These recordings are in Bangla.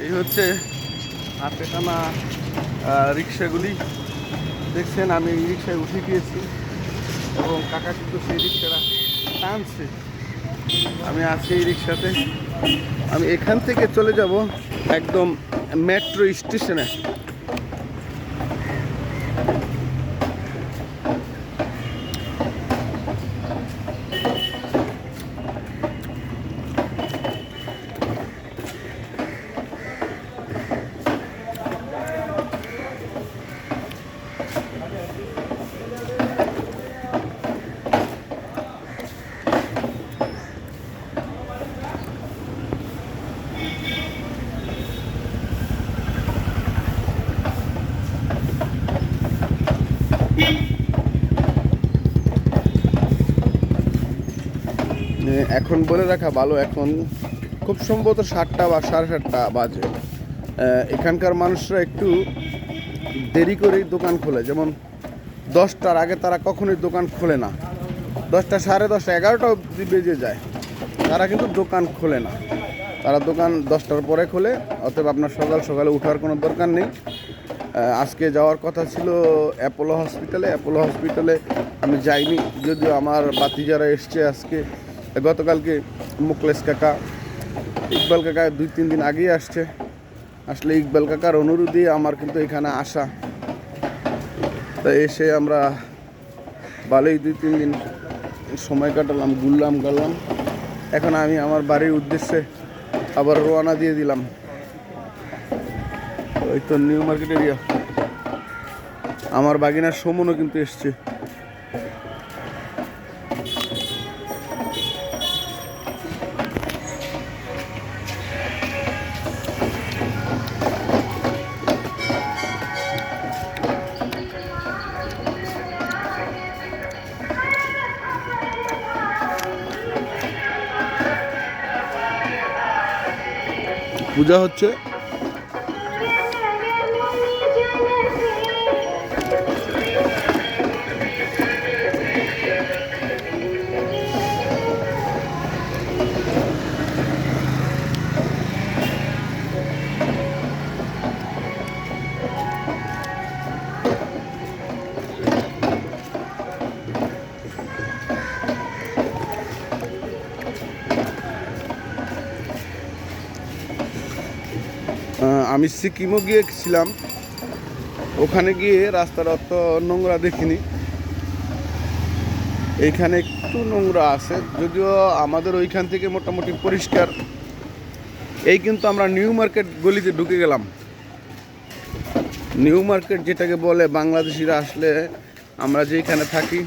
এই হচ্ছে হাতে টানা রিক্সাগুলি। দেখছেন আমি এই রিক্সায় উঠে গিয়েছি এবং কাকা কিন্তু সেই রিক্সাটা টানছে। আমি আছি এই রিক্সাতে। আমি এখান থেকে চলে যাব একদম মেট্রো স্টেশনে। এখন বলে রাখা ভালো, এখন খুব সম্ভবত 7টা বা 7:30 বাজে। এখানকার মানুষরা একটু দেরি করেই দোকান খোলে, যেমন 10টার আগে তারা কখনোই দোকান খোলে না। 10টা, 10:30, 11টা অবধি বেজে যায়, তারা কিন্তু দোকান খোলে না। তারা দোকান 10টার পরে খোলে। অতএব আপনার সকাল সকালে ওঠার কোনো দরকার নেই। আজকে যাওয়ার কথা ছিল অ্যাপোলো হসপিটালে। অ্যাপোলো হসপিটালে আমি যাইনি, যদিও আমার বাতিজারা এসছে আজকে। গতকালকে মুকলেশ কাকা, ইকবাল কাকা 2-3 দিন আগেই আসছে। আসলে ইকবাল কাকার অনুরোধে আমার কিন্তু এখানে আসা। তাই এসে আমরা ভালোই 2-3 দিন সময় কাটালাম, ঘুরলাম গালাম। এখন আমি আমার বাড়ির উদ্দেশ্যে আবার রওনা দিয়ে দিলাম। ওই তো নিউ মার্কেট এরিয়া। আমার বাগিনার সমনও কিন্তু এসছে। পূজা হচ্ছে। আমি সিকিমও গিয়েছিলাম, ওখানে গিয়ে রাস্তার অত নোংরা দেখিনি। এইখানে একটু নোংরা আছে, যদিও আমাদের ওইখান থেকে মোটামুটি পরিষ্কার। এই কিন্তু আমরা নিউ মার্কেট গলিতে ঢুকে গেলাম। নিউ মার্কেট যেটাকে বলে বাংলাদেশিরা আসলে আমরা যেখানে থাকি,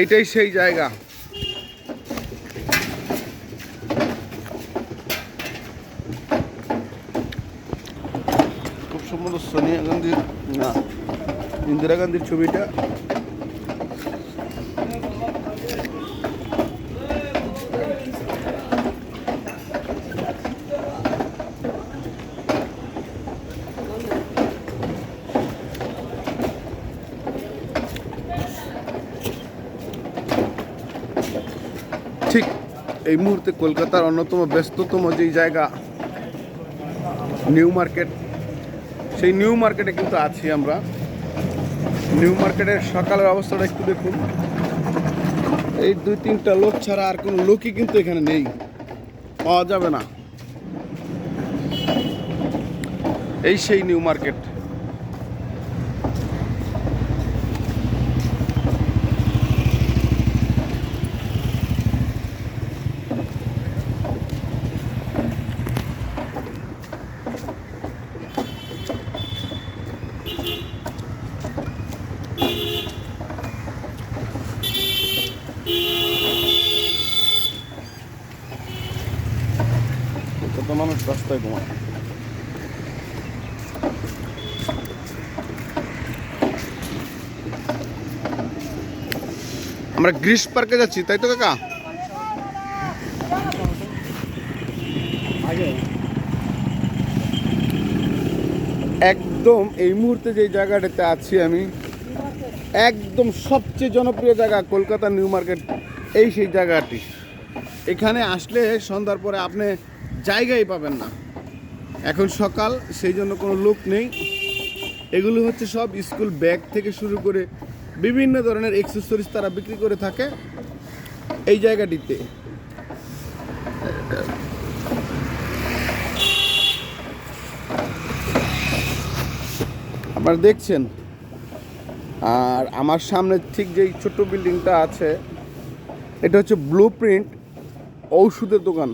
এইটাই সেই জায়গা। খুব সম্ভবত সোনিয়া গান্ধীর না ইন্দিরা গান্ধীর ছবিটা। ঠিক এই মুহূর্তে কলকাতার অন্যতম ব্যস্ততম যেই জায়গা নিউ মার্কেট, সেই নিউ মার্কেটে কিন্তু আছি আমরা। নিউ মার্কেটের সকালের অবস্থাটা একটু দেখুন। এই 2-3টা লোক ছাড়া আর কোনো লোকই কিন্তু এখানে নেই, পাওয়া যাবে না। এই সেই নিউ মার্কেট। কত মানুষ রাস্তায় ঘুমায়। আমরা গ্রিস পার্কে যাচ্ছি, তাই তো কাকা? একদম এই মুহূর্তে যে জায়গাটাতে আছি আমি, একদম সবচেয়ে জনপ্রিয় জায়গা কলকাতা নিউ মার্কেট। এই সেই জায়গাটি। এখানে আসলে সন্ধ্যার পরে আপনি জায়গাই পাবেন না। এখন সকাল, সেই জন্য কোনো লোক নেই। এগুলো হচ্ছে সব স্কুল ব্যাগ থেকে শুরু করে বিভিন্ন ধরনের অ্যাক্সেসরিজ তারা বিক্রি করে থাকে এই জায়গাটিতে। আপনারা দেখছেন। আর আমার সামনে ঠিক যেই ছোট বিল্ডিংটা আছে, এটা হচ্ছে ব্লুপ্রিন্ট ঔষধের দোকান।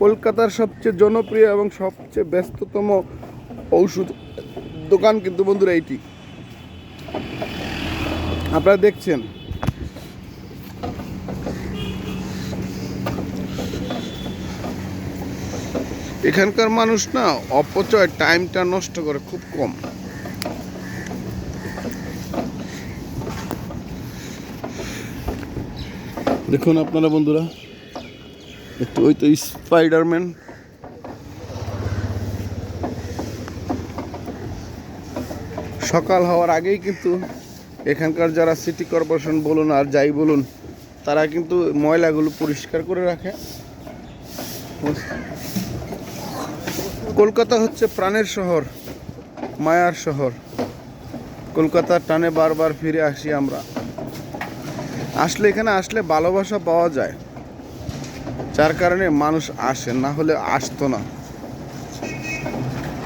কলকাতার সবচেয়ে জনপ্রিয় এবং সবচেয়ে ব্যস্ততম ঔষধ দোকান কিন্তু বন্ধুরা এইটি আপনারা দেখছেন। এখানকার মানুষ না অপচয়, টাইমটা নষ্ট করে খুব কম। দেখুন আপনারা বন্ধুরা, একটু ওই তো স্পাইডারম্যান। সকাল হওয়ার আগেই কিন্তু এখানকার যারা সিটি কর্পোরেশন বলুন আর যাই বলুন, তারা কিন্তু ময়লাগুলো পরিষ্কার করে রাখে। কলকাতা হচ্ছে প্রাণের শহর, মায়ার শহর। কলকাতার টানে বারবার ফিরে আসি আমরা। আসলে এখানে আসলে ভালোবাসা পাওয়া যায়, যার কারণে মানুষ আসে, না হলে আসতো না।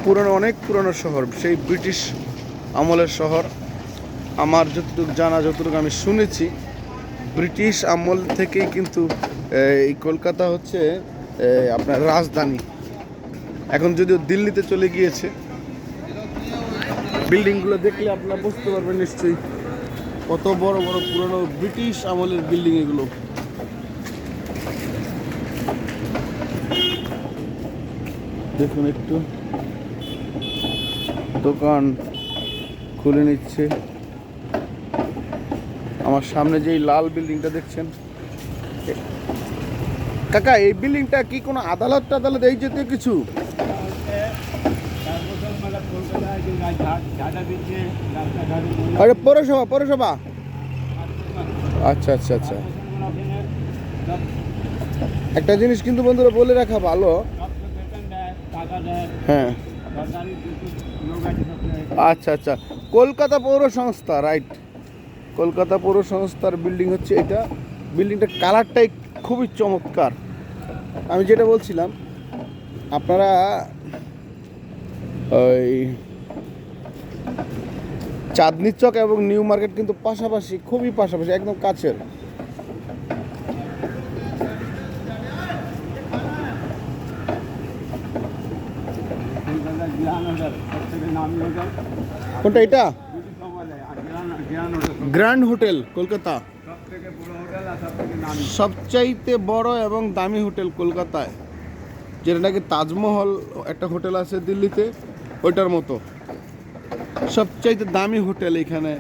পুরনো, অনেক পুরনো শহর, সেই ব্রিটিশ আমলের শহর। আমার যতটুকু জানা, যতটুকু আমি শুনেছি, ব্রিটিশ আমল থেকেই কিন্তু এই কলকাতা হচ্ছে আপনার রাজধানী। এখন যদিও দিল্লিতে চলে গিয়েছে। বিল্ডিংগুলো দেখলে আপনারা বুঝতে পারবেন নিশ্চয়ই কত বড় বড় পুরনো ব্রিটিশ আমলের বিল্ডিং এগুলো। দেখুন একটু দোকান খুলে নিচ্ছে। আমার সামনে যেই লাল বিল্ডিংটা দেখছেন, কাকা এই বিল্ডিংটা কি কোনো আদালত টাদালত এই জাতীয় কিছু? আরে পৌরসভা, পৌরসভা। আচ্ছা আচ্ছা আচ্ছা। একটা জিনিস কিন্তু বন্ধুরা বলে রাখা ভালো, হ্যাঁ আচ্ছা আচ্ছা, কলকাতা পৌর সংস্থা, রাইট। কলকাতা পৌর সংস্থার বিল্ডিং হচ্ছে এটা। বিল্ডিংটার কালারটাই খুবই চমৎকার। আমি যেটা বলছিলাম, আপনারা ওই চাঁদনি চক এবং নিউ মার্কেট কিন্তু পাশাপাশি, খুবই পাশাপাশি, একদম কাছের। কোনটা এটা? গ্র্যান্ড হোটেল কলকাতা, সবচাইতে বড় এবং দামি হোটেল কলকাতায়, যেটা নাকি তাজমহল একটা হোটেল আছে দিল্লিতে, ওইটার মতো সবচাইতে দামি হোটেল এখানে।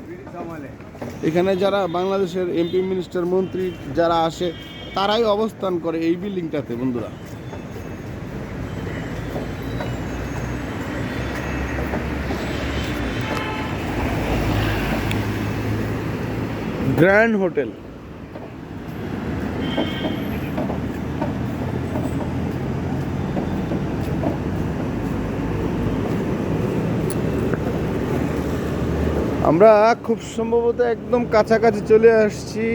এখানে যারা বাংলাদেশের এমপি, মিনিস্টার, মন্ত্রী যারা আসে, তারাই অবস্থান করে এই বিল্ডিংটাতে বন্ধুরা। Grand hotel. আমরা খুব সম্ভবত একদম কাছাকাছি চলে আসছি।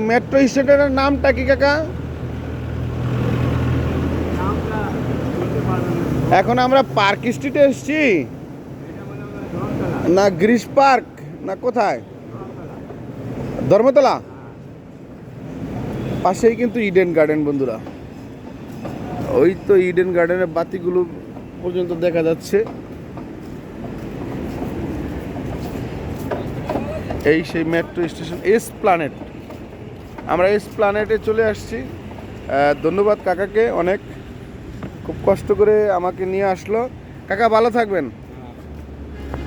মেট্রো স্টেশনের নামটা কি কাকা? এখন আমরা পার্ক স্ট্রিটে এসছি না গ্রিস পার্ক না কোথায়? ধর্মতলা পাশেই কিন্তু ইডেন গার্ডেন বন্ধুরা। ওই তো ইডেন গার্ডেনের বাতিগুলো পর্যন্ত দেখা যাচ্ছে। এই সেই মেট্রো স্টেশন, এসপ্ল্যানেড। আমরা এসপ্ল্যানেডে চলে আসছি। ধন্যবাদ কাকাকে, অনেক খুব কষ্ট করে আমাকে নিয়ে আসলো। কাকা ভালো থাকবেন।